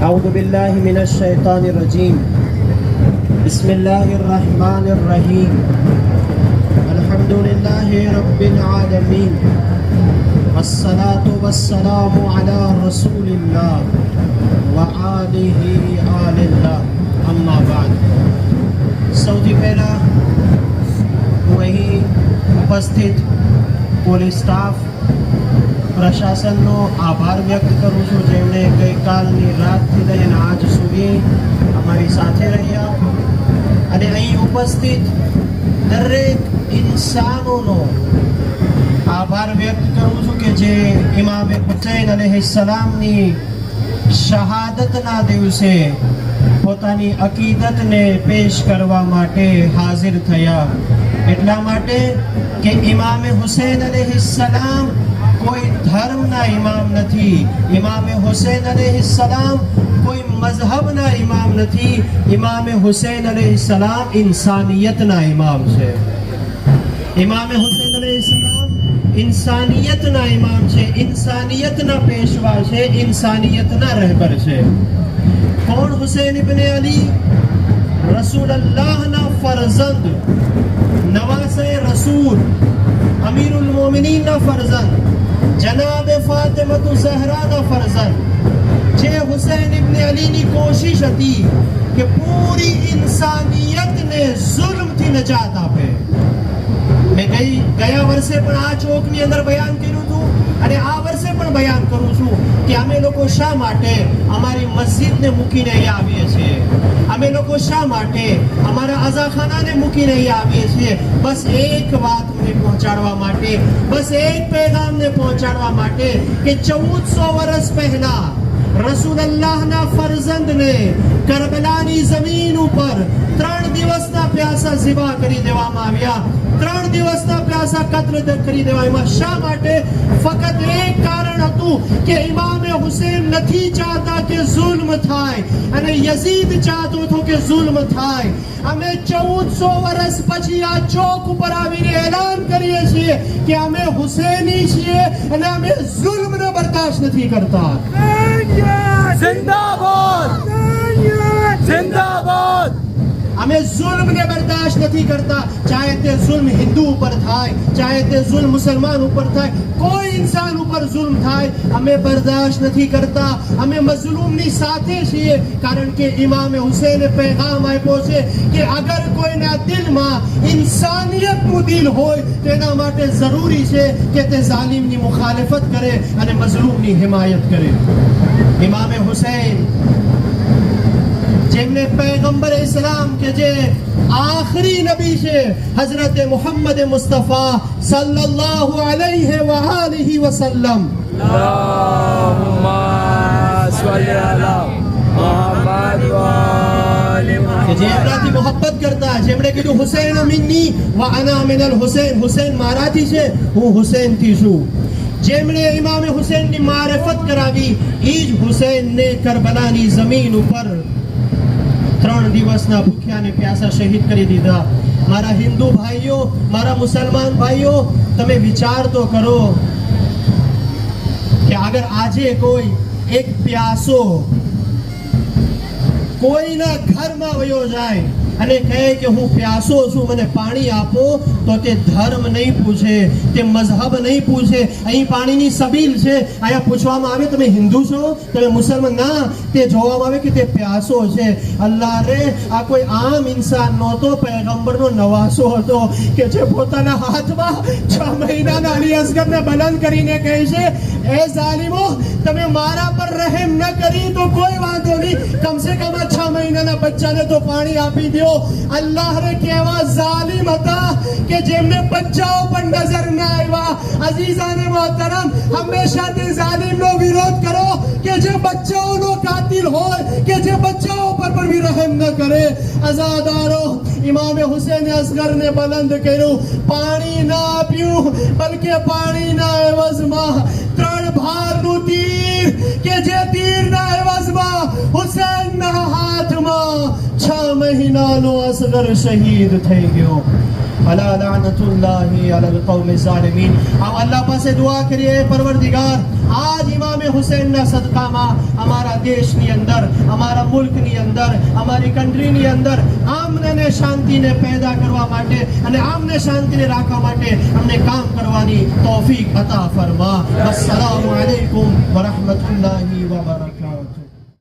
أعوذ بالله من الشيطان الرجيم بسم الله الرحمن الرحيم الحمد لله رب العالمين والصلاة والسلام على رسول الله وآله آل الله أما بعد સૌથી પહેલા હું અહીં ઉપસ્થિત પોલીસ સ્ટાફ પ્રશાસનનો આભાર વ્યક્ત કરું છું, જેમણે ગઈકાલની રાતથી લઈને આજ સુધી અમારી સાથે રહ્યા અને અહીં ઉપસ્થિત દરેક ઇન્સાનોનો આભાર વ્યક્ત કરું છું કે જે ઇમામ હુસૈન અલૈહિસ્સલામની શહાદતના દિવસે પોતાની અકીદતને પેશ કરવા માટે હાજર થયા. એટલા માટે કે ઇમામ હુસૈન અલૈહિસ્સલામ કોઈ ધર્મના ઇમામ નથી, ઇમામ હુસૈન અલૈહિસ્સલામ કોઈ મઝહબના ઇમામ નથી, ઇમામ હુસૈન અલૈહિસ્સલામ ઇન્સાનિયતના ઇમામ છે. ઇમામ હુસૈન અલૈહિસ્સલામ ઇન્સાનિયતના ઇમામ છે, ઇન્સાનિયતના પેશવા છે, ઇન્સાનિયતના રહેબર છે. कौन हुसैन इब्न अली? रसूलुल्लाहना फरजंद, नवासे रसूल, अमीरुल मोमिनीना फरजंद, जनाब फातिमतु ज़हराना फरजंद. जे हुसैन इब्न अली ની કોશિશ હતી કે પૂરી ઇન્સાનિયતને ઝુલ્મથી નજાત આપે. મેં ગયા વર્ષે પણ આ ચોકની અંદર બયાન કર્યું હતું અને આ વર્ષે પણ બયાન કરું છું કે અમે લોકો શા માટે અમારી મસ્જિદને મૂકીને અહીં આવીએ છીએ, અમે લોકો શા માટે અમારા અઝાખાનાને મૂકીને અહીં આવીએ છીએ. બસ એક વાત મને પહોંચાડવા માટે, બસ એક પેગામને પહોંચાડવા માટે કે 1400 વર્ષ પહેલા રસૂલુલ્લાહના ફરઝંદને કરબલાની જમીન ઉપર 3 દિવસના પ્યાસા ઝિબા કરી દેવામાં આવ્યા, 3 દિવસના પ્યાસા કત્લ કરી દેવામાં. શા માટે? ફક્ત એક કારણ હતું કે ઇમામ હુસૈન નથી ચાહતા કે ઝુલ્મ થાય અને યઝીદ ચાહતો હતો કે ઝુલ્મ થાય. અમે 1400 વર્ષ પછી આ ચોક ઉપર આવીને એલાન કરીએ છીએ કે અમે હુસૈની છીએ અને અમે ઝુલ્મને બરદાશ્ત નથી કરતા. जिंदाबाद जिंदाबाद. અમે ઝુલ્મને બરદાશ્ત નથી કરતા, ચાહે તે ઝુલ્મ હિન્દુ ઉપર થાય, ચાહે તે ઝુલ્મ મુસલમાન ઉપર થાય, કોઈ ઇન્સાન ઉપર ઝુલ્મ થાય, અમે બરદાશ્ત નથી કરતા. અમે મઝલૂમની સાથે છીએ, કારણ કે ઇમામ હુસૈને પેગામ આપ્યો છે કે અગર કોઈના દિલમાં ઇન્સાનિયતનું દિલ હોય તો એના માટે જરૂરી છે કે તે ઝાલિમની મુખાલફત કરે અને મઝલૂમની હિમાયત કરે. ઇમામ હુસૈન જેમને પૈગંબર ઇસ્લામ કે જે આખરી નબી છે હઝરત મુહમ્મદ મુસ્તફા સલ્લલ્લાહુ અલૈહિ વ આલિહિ વસલ્લમ, અલ્લાહુમ્મા સલ્લી અલા મુહમ્મદ વ આલિ મુહમ્મદ, જે એમનાથી મોહબ્બત કરતા, જેમણે કીધું હુસૈન મિન્ની વ અના મિનલ હુસૈન, હુસૈન મારાથી છે, હું હુસૈનથી છું. જેમણે ઇમામ હુસૈનની મારિફત કરાવી, એ જ હુસૈનને કરબલાની જમીન ઉપર 3 દિવસના ભૂખ્યા અને પ્યાસા શહીદ કરી દીધા. મારા હિન્દુ ભાઈઓ, મારા મુસલમાન ભાઈઓ, તમે વિચાર તો કરો કે અગર આજે કોઈ એક પ્યાસો કોઈના ઘરમાં વયો જાય અને કહે કે હું પ્યાસો છું, મને પાણી આપો, તો તે ધર્મ નહીં પૂછે, તે મઝહબ નહીં પૂછે. અહીં પાણીની સબીલ છે, અહીંયા પૂછવામાં આવે તમે હિન્દુ છો, તમે મુસલમાન? ના, તે જોવામાં આવે કે તે પ્યાસો છે. અલ્લાહ રે, આ કોઈ આમ ઇન્સાન નહોતો, પૈગંબરનો નવાસો હતો કે જે પોતાના હાથમાં 6 મહિનાના અલી અસગરને બલંદ કરીને કહે છે, એ ઝાલિમો, તમે મારા પર રહેમ ન કરી તો કોઈ વાંધો નહીં, કમસે કમ 6 મહિનાના બચ્ચાને તો પાણી આપી દો. અલ્લાહ રે, કેવા ઝાલિમ હતા કે જેમને બચ્ચાઓ પર નજર ન આવ્યા. અઝીઝાને મોહતરમ, હંમેશા તે ઝાલિમનો વિરોધ કરો કે જે બચ્ચાઓનો કાતિલ હોય, કે જે બચ્ચાઓ પર પણ રહેમ ન કરે. અઝાદારો, ઇમામ હુસૈન અસગરને બલંદ કર્યું, પાણી ના આપ્યું, બલકે પાણીના એવઝમાં 3 ભારનું તીર, કે જે તીરના એવઝમાં હુસૈનના હાથમાં 6 મહિનાનો અસગર શહીદ થઈ ગયો. અલા લાનતુલ્લાહી અલલ કૌમિ ઝાલિમીન. આપ અલ્લાહ પાસે દુઆ કરીએ, પરવરદિગાર આજ ઇમામે હુસૈનના સદકામાં અમારા દેશની અંદર, અમારા મુલ્કની અંદર, અમારી કન્ટ્રીની અંદર આમને શાંતિને પેદા કરવા માટે અને આમને શાંતિને રાખવા માટે અમને કામ કરવાની તૌફીક અતા ફરમા. અસ્સલામુ અલૈકુમ વરહમતુલ્લાહી વબરકાતુહુ.